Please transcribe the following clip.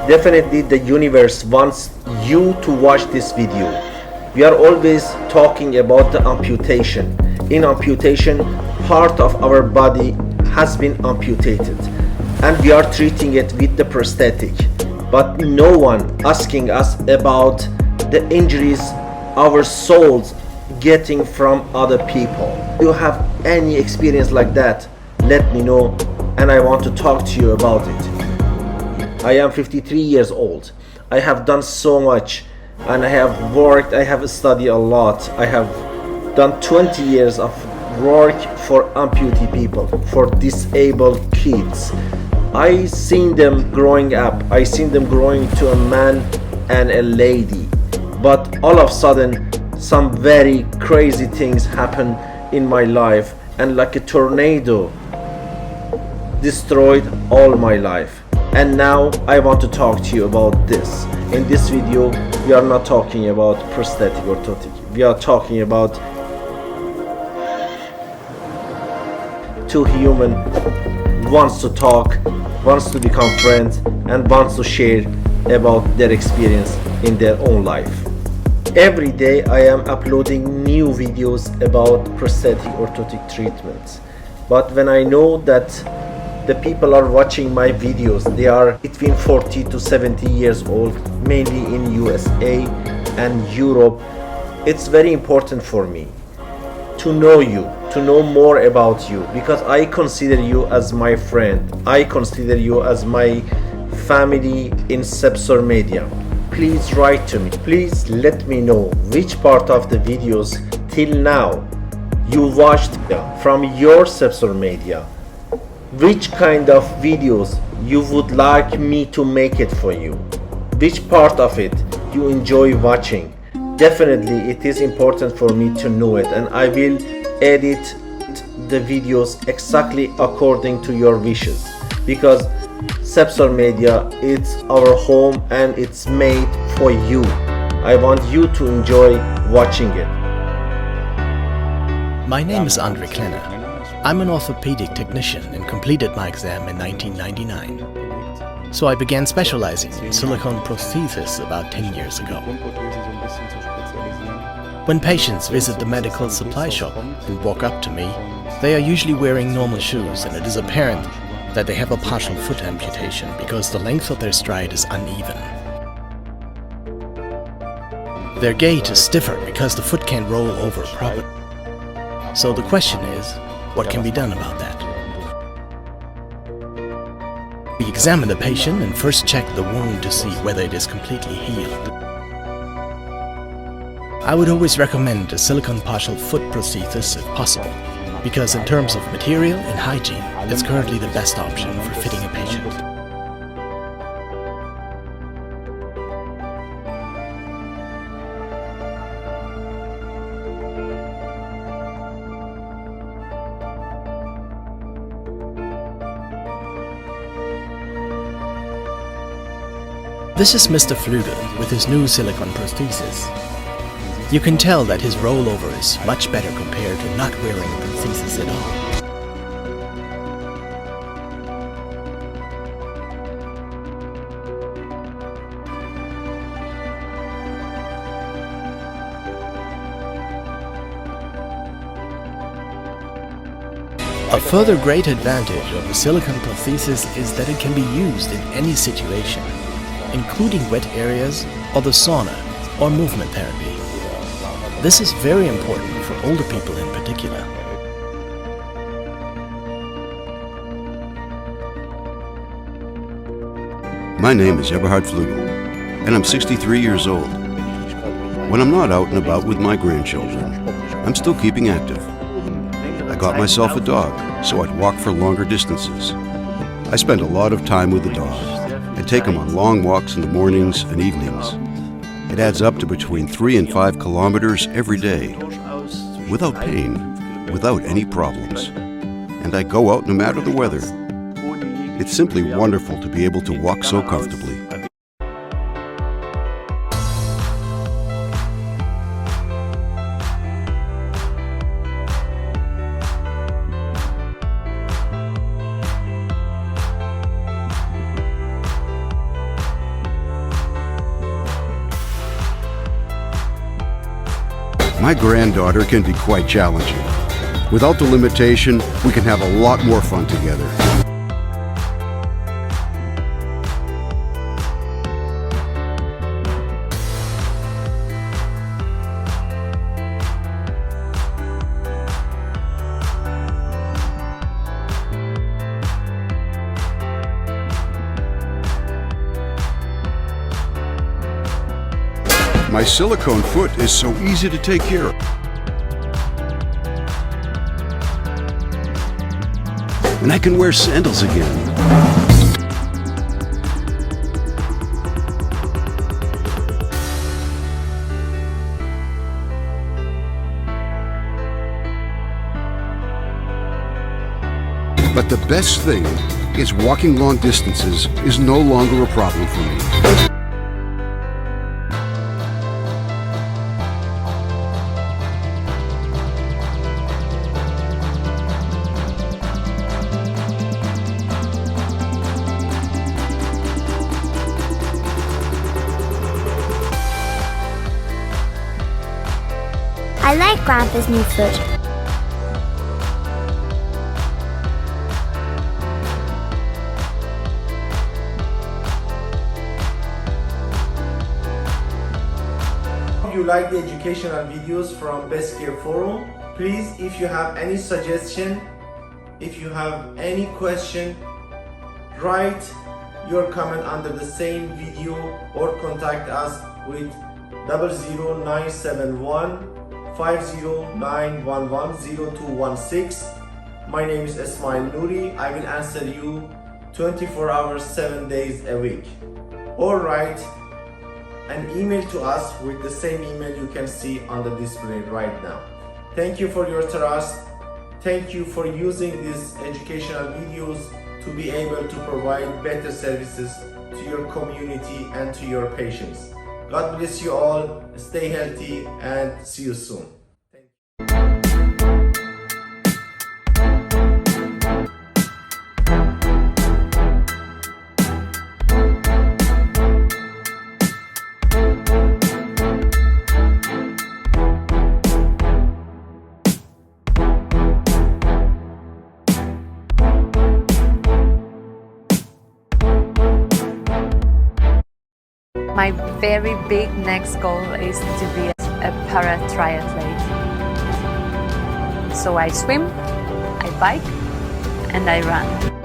Definitely the universe wants you to watch this video. We are always talking about the amputation. In amputation, part of our body has been amputated and we are treating it with the prosthetic. But no one asking us about the injuries our souls getting from other people. If you have any experience like that, let me know and I want to talk to you about it. I am 53 years old. I have done so much and I have worked, I have studied a lot. I have done 20 years of work for amputee people, for disabled kids. I seen them growing up. I seen them growing to a man and a lady. But all of a sudden, some very crazy things happen in my life, and like a tornado destroyed all my life. And now I want to talk to you about this. In this video, we are not talking about prosthetic or orthotic. We are talking about two human wants to talk, wants to become friends, and wants to share about their experience in their own life. Every day I am uploading new videos about prosthetic orthotic treatments. But when I know that the people are watching my videos, they are between 40 to 70 years old, mainly in USA and Europe, it's very important for me to know you, to know more about you, because I consider you as my friend. I consider you as my family in SEPSOR Media. Please write to me. Please let me know which part of the videos till now you watched from your SEPSOR Media. Which kind of videos you would like me to make it for you. Which part of it you enjoy watching. Definitely it is important for me to know it, and I will edit the videos exactly according to your wishes, because SEPSOR Media, it's our home and it's made for you. I want you to enjoy watching it. My name is Andre Klenner. I'm an orthopedic technician and completed my exam in 1999. So I began specializing in silicone prosthesis about 10 years ago. When patients visit the medical supply shop and walk up to me, they are usually wearing normal shoes, and it is apparent that they have a partial foot amputation because the length of their stride is uneven. Their gait is stiffer because the foot can't roll over properly. So the question is, what can be done about that? We examine the patient and first check the wound to see whether it is completely healed. I would always recommend a silicone partial foot prosthesis if possible, because in terms of material and hygiene, it's currently the best option for fitting a patient. This is Mr. Flügel with his new silicone prosthesis. You can tell that his rollover is much better compared to not wearing a prosthesis at all. A further great advantage of the silicone prosthesis is that it can be used in any situation, including wet areas or the sauna or movement therapy. This is very important for older people in particular. My name is Eberhard Flügel, and I'm 63 years old. When I'm not out and about with my grandchildren, I'm still keeping active. I got myself a dog, so I'd walk for longer distances. I spend a lot of time with the dog and take him on long walks in the mornings and evenings. It adds up to between 3 and 5 kilometers every day, without pain, without any problems. And I go out no matter the weather. It's simply wonderful to be able to walk so comfortably. My granddaughter can be quite challenging. Without the limitation, we can have a lot more fun together. My silicone foot is so easy to take care of. And I can wear sandals again. But the best thing is walking long distances is no longer a problem for me. I like Grandpa's new foot. If you like the educational videos from bestcare forum, please, if you have any suggestion, if you have any question, write your comment under the same video or contact us with 00971 509110216. My name is Ismail Nouri. I will answer you 24 hours, 7 days a week. Or write an email to us with the same email you can see on the display right now. Thank you for your trust. Thank you for using these educational videos to be able to provide better services to your community and to your patients. God bless you all, stay healthy, and see you soon. My very big next goal is to be a para-triathlete. So I swim, I bike, and I run.